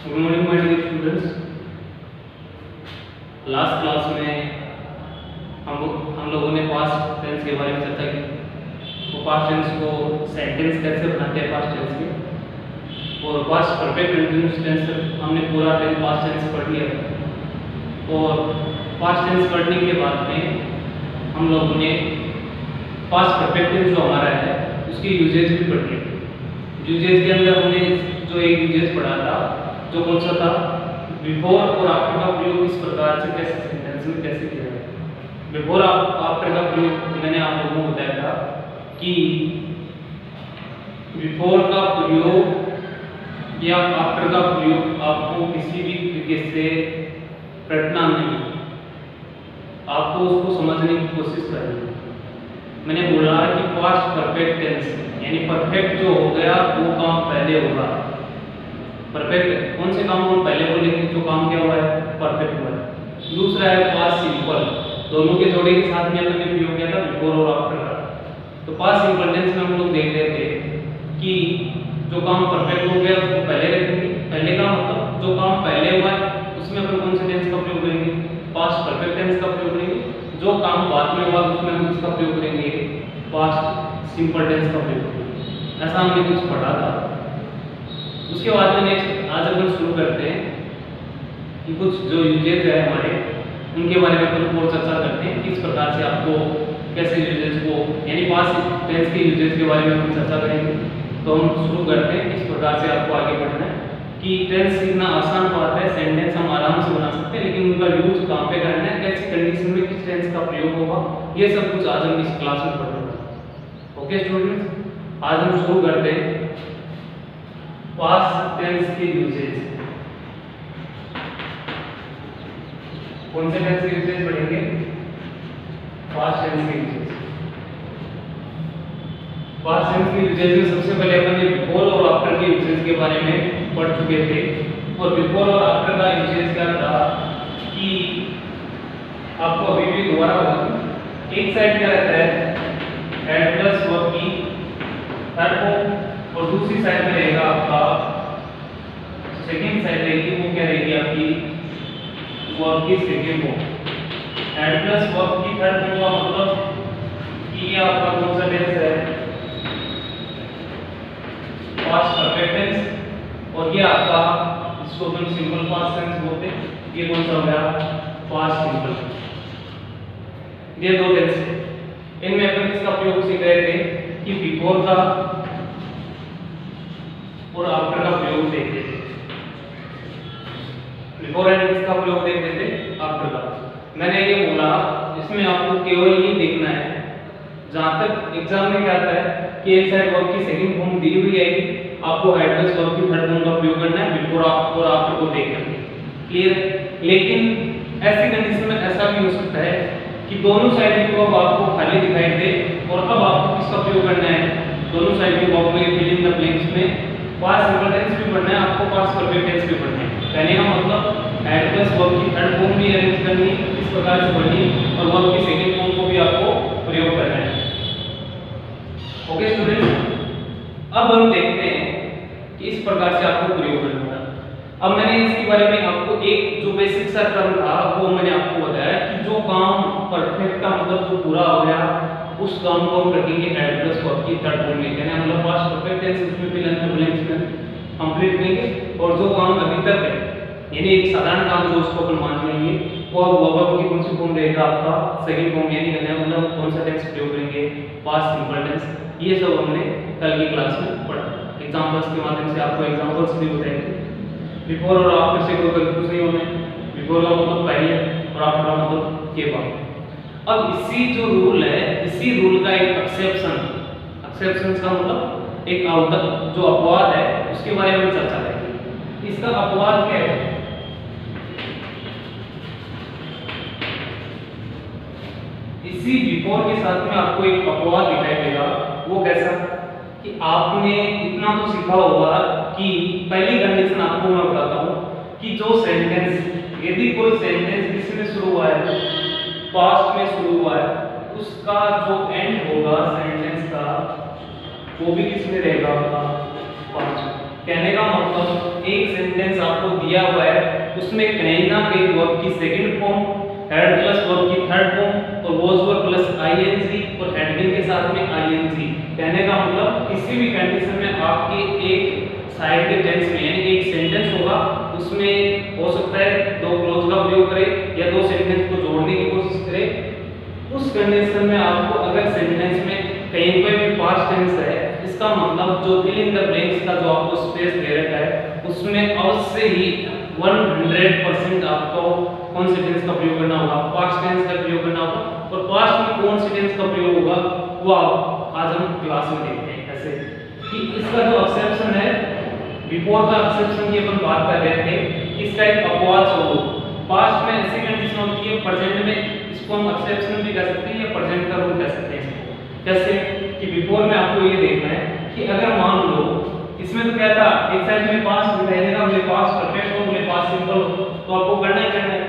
Good morning my dear students. Last class में हम लोगों ने पास्ट टेंस के बारे में चर्चा की। तो पास्ट टेंस को सेंटेंस कैसे बनाते हैं पास्ट टेंस के, और पास्ट परफेक्ट कंटिन्यूअस टेंस हमने पूरा पास्ट टेंस पढ़ लिया। और पास्ट टेंस पढ़ने के बाद में हम लोगों ने पास्ट परफेक्ट टेंस जो हमारा है उसकी यूजेज भी पढ़ ली। यूजेज के अंदर हमने जो एक यूजेज पढ़ा था, जो कौन सा था, बिफोर और आफ्टर का प्रयोग किस प्रकार से कैसे सेंटेंस में कैसे किया जाए। बिफोर आफ्टर का प्रयोग मैंने आप लोगों को बताया था कि बिफोर का प्रयोग या आफ्टर का प्रयोग आपको किसी भी तरीके से रटना नहीं, आपको उसको समझने की कोशिश करनी है। मैंने बोला कि पास्ट परफेक्ट टेंस यानी परफेक्ट जो हो गया वो काम पहले होगा। परफेक्ट कौन से काम को पहले बोलेंगे, जो काम क्या हुआ है परफेक्ट हुआ है। दूसरा है पास्ट सिंपल, दोनों के जोड़े के साथ में हमने प्रयोग किया था बिफोर और आफ्टर का। तो पास्ट सिंपल टेंस में हम लोग देख रहे थे कि जो काम परफेक्ट हो गया उसको पहले रखेंगे। पहले का मतलब जो काम पहले हुआ है उसमें अपन कौन से टेंस का प्रयोग करेंगे, पास्ट परफेक्ट टेंस का प्रयोग करेंगे। जो काम बाद में हुआ उसमें हम इसका प्रयोग करेंगे, पास्ट सिंपल टेंस का प्रयोग करेंगे। ऐसा हमने कुछ पढ़ा था। उसके बाद में नेक्स्ट आज अपन शुरू करते हैं कि कुछ जो यूजेज है हमारे उनके बारे में अपन और चर्चा करते हैं। किस प्रकार से आपको कैसे यूजेज को यानी पास्ट टेंस के यूजेज के बारे में हम चर्चा करेंगे। तो हम शुरू करते हैं किस प्रकार से आपको आगे बढ़ना है कि टेंस सीखना आसान बात है, सेंटेंस हम आराम से बना सकते हैं, लेकिन उनका यूज कहाँ पे करना है, कैसी कंडीशन में किस टेंस का प्रयोग होगा, ये सब कुछ आज हम इस क्लास में पढ़ेंगे। ओके स्टूडेंट्स, आज हम शुरू करते हैं पास्ट टेंस के यूजेज। कौन से टेंस के यूजेज पढ़ेंगे, पास्ट टेंस के यूजेज। पास्ट टेंस के यूजेज में सबसे पहले अपन ने बिफोर और आफ्टर के यूजेज के बारे में पढ़ चुके थे। और बिफोर और आफ्टर का यूजेज क्या था कि आपको अभी भी दोबारा होगा, एक साइड क्या रहता है एड प्लस वर्ब की थर्ड फॉर्म, और दूसरी साइड में रहेगा आपका सेकंड साइड रहेगी, वो क्या रहेगी आपकी वर्ब की second form. Ed plus verb की थर्ड फॉर्म का मतलब कि ये आपका कौन सा टेंस है, पास्ट परफेक्ट टेंस। और ये आपका इसको अपन सिंपल पास्ट टेंस बोलते हैं, ये कौन सा हो गया पास्ट सिंपल। ये दो टेंस है, इनमें अपन किसका प्रयोग सीख रहे थे कि बिफोर का और आफ्टर का प्रयोग देखते थे। बिफोर एंड किसका प्रयोग देखते थे, आफ्टर का। मैंने ये बोला इसमें आपको केवल ये देखना है, जहां तक एग्जाम में क्या आता है कि एक साइड वर्ब की सेकंड फॉर्म दी हुई है, आपको एड प्लस वर्ब की थर्ड फॉर्म का प्रयोग करना है बिफोर और आफ्टर को देख करके। क्लियर है। लेकिन ऐसी कंडीशन में ऐसा भी हो सकता है कि दोनों साइड की वर्ब आपको खाली दिखाई दे और अब आपको किसका प्रयोग करना है, दोनों साइड की वर्ब में फिल इन द ब्लैंक्स में पास्ट सिंपल टेंस भी पढ़ना है, आपको पास्ट परफेक्ट टेंस भी पढ़ना है। कहने का मतलब एड प्लस वर्ब की थर्ड फॉर्म भी अरेंज करनी है, इस प्रकार से पढ़नी, और वर्ब की सेकंड फॉर्म को भी आपको प्रयोग करना है। ओके स्टूडेंट्स, अब हम देखते हैं कि इस प्रकार से आपको प्रयोग करना है। अब मैंने इसके बारे में आपको एक जो बेसिक सा टर्म था वो मैंने आपको बताया कि जो काम परफेक्ट का मतलब जो पूरा हो गया उस काम को हम रखेंगे एड प्लस वर्ब की थर्ड फॉर्म में, यानी मतलब पास्ट परफेक्ट टेंस उसमें फिल इन द ब्लैंक्स में कंप्लीट करेंगे। और जो काम अभी तक है यानी एक साधारण काम जो उसको अपन मान लेंगे वो अब वर्ब की कौन सी फॉर्म रहेगा, आपका सेकंड फॉर्म, यानी कहने मतलब कौन सा टेंस प्रयोग करेंगे, पास्ट सिंपल टेंस। ये सब हमने कल की क्लास में पढ़ा। एग्जांपल्स के माध्यम से आपको एग्जांपल्स भी बताएंगे। बिफोर और आफ्टर से कोई कंफ्यूज नहीं होना है, बिफोर का मतलब पहले और आफ्टर का मतलब के बाद। अब इसी जो रूल है, इसी रूल का एक एक्सेप्शन का मतलब एक आउटर जो अपवाद है उसके बारे में चर्चा करेंगे। इसका अपवाद क्या है, इसी बिफोर के साथ में आपको एक अपवाद दिखाई देगा। वो कैसा कि आपने इतना तो सीखा होगा कि पहली कंडीशन आपको मैं बताता हूं कि जो सेंटेंस, यदि कोई सेंटेंस किसमें शुरू हुआ है, पास्ट में शुरू हुआ है, उसका जो एंड होगा सेंटेंस का वो भी किसमें रहेगा, पास्ट। कहने का मतलब एक सेंटेंस आपको दिया हुआ है उसमें कहीं ना कहीं वर्ब की second form, had plus verb की थर्ड फॉर्म और वाज वर्ब प्लस आईएनजी और हेडिंग के साथ में आईएनजी, कहने का मतलब किसी भी कंडीशन में आपके एक साइड के टेंस में यानी एक सेंटेंस होगा उसमें हो सकता है दो क्लोज का प्रयोग करे या दो सेंटेंस को जोड़ने की कोशिश करे। उस कंडीशन में आपको अगर सेंटेंस में कहीं पर भी पास्ट टेंस है, इसका मतलब जो फिल इन द ब्लैंक्स का जो आपको स्पेस दे रखा है उसमें अवश्य ही 100% आपको कौन से टेंस का प्रयोग करना होगा, पास्ट टेंस का प्रयोग करना होगा। और पास्ट में कौन से टेंस का प्रयोग होगा वो आज हम क्लास में देखते हैं। ऐसे कि इसका जो एक्सेप्शन है, बिफोर का एक्सेप्शन की अपन बात कर रहे थे, इस टाइप अपवाद हो पास्ट में ऐसी कंडीशन होती है, प्रेजेंट में इसको हम एक्सेप्शन भी कह सकते हैं या प्रेजेंट का रूल कह सकते हैं। जैसे कि बिफोर में आपको ये देखना है कि अगर मान लो इसमें तो क्या था, एक साइड में पास्ट दिखाई देगा, मुझे पास्ट परफेक्ट हो, मुझे पास्ट सिंपल हो, तो आपको करना ही करना है।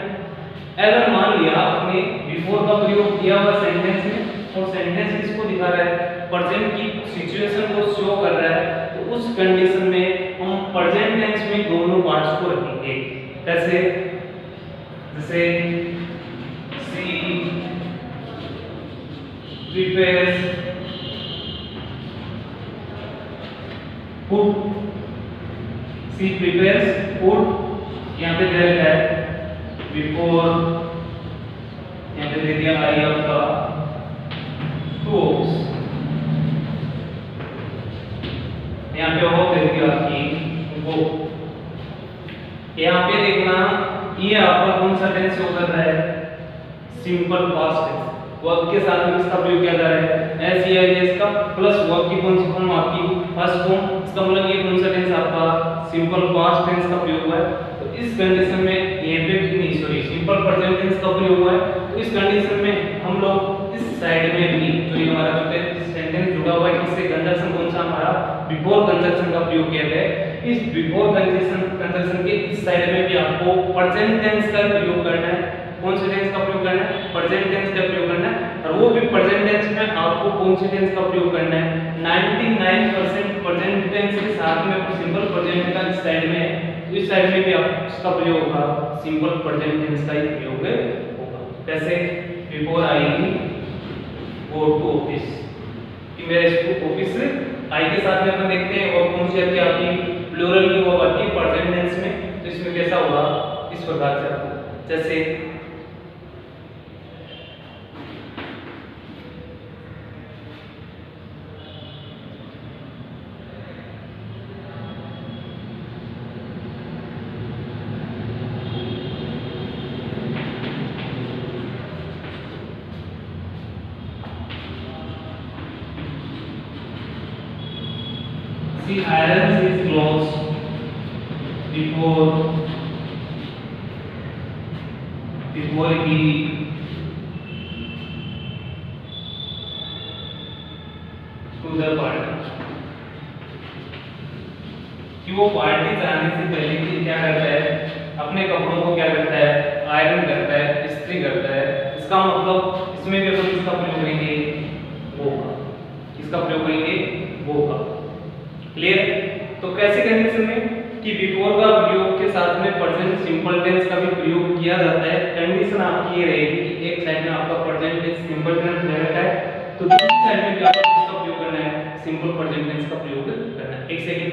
अगर मान लिया आपने बिफोर का प्रयोग किया हुआ सेंटेंस में और सेंटेंस किसको दिखा रहा है, प्रेजेंट की सिचुएशन को शो कर रहा है, तो उस कंडीशन में हम प्रेजेंट टेंस में दोनों पार्ट्स को रखेंगे। कैसे, जैसे सी प्रिपेयर्स फूड, सी प्रिपेयर्स फूड, यहाँ पे दे रखा है बिफोर, यहाँ पे दे दिया आई आपका टूस, यहाँ पे हो दे दिया आपकी वो। यहाँ पे देखना ये आपका कौन सा टेंस शो कर रहा है, सिंपल पास्ट टेंस। वर्ब के साथ में इसका प्रयोग किया जा रहा है एस ई आई एस का प्लस वर्ब की कौन सी फॉर्म आपकी फर्स्ट फॉर्म, इसका मतलब ये कौन सा टेंस आपका सिंपल पास्ट टेंस का प्रयोग हुआ है। तो इस कंडीशन में ये पे नहीं सॉरी सिंपल प्रेजेंट टेंस का प्रयोग हुआ है। तो इस कंडीशन में हम लोग इस साइड में भी जो ये हमारा जो सेंटेंस जुड़ा हुआ है इससे कंजंक्शन कौन सा हमारा बिफोर कंजंक्शन का प्रयोग किया गया है। इस बिफोर कंजंक्शन के इस साइड में भी आपको प्रेजेंट टेंस का प्रयोग करना है। कौन से टेंस का प्रयोग करना है, प्रेजेंट टेंस का प्रयोग करना है। और वो भी प्रेजेंट टेंस में आपको कौन से टेंस का प्रयोग करना है, 99% प्रेजेंट टेंस के साथ में सिंपल प्रेजेंट का इस साइड में, इस साइड में भी आप इसका प्रयोग होगा, सिंपल प्रेजेंट टेंस का ही प्रयोग होगा। जैसे before I go to office, कि मेरे इसको ऑफिस आई के साथ में अपन देखते हैं और कौन सी आती है आपकी प्लूरल की वो आती है प्रेजेंट टेंस में। तो इसमें कैसा होगा, इस प्रकार से आपको जैसे She irons his clothes before he to the party, कि वो पार्टी जाने से पहले कि क्या करता है, अपने कपड़ों को क्या करता है, आयरन करता है, इस्त्री करता है। इसका मतलब इसमें भी अपन किसका प्रयोग करेंगे, वो का, किसका प्रयोग करेंगे, वो का। क्लियर। तो कैसे कंडीशन में कि बिफोर का प्रयोग के साथ में प्रेजेंट सिंपल टेंस का भी प्रयोग किया जाता है। कंडीशन आपकी ये रहेगी कि एक साइड में आपका प्रेजेंट टेंस सिंपल टेंस दे रखा है, तो दूसरी साइड में भी आपको इसका प्रयोग करना है, सिंपल प्रेजेंट टेंस का प्रयोग करना है। एक सेकंड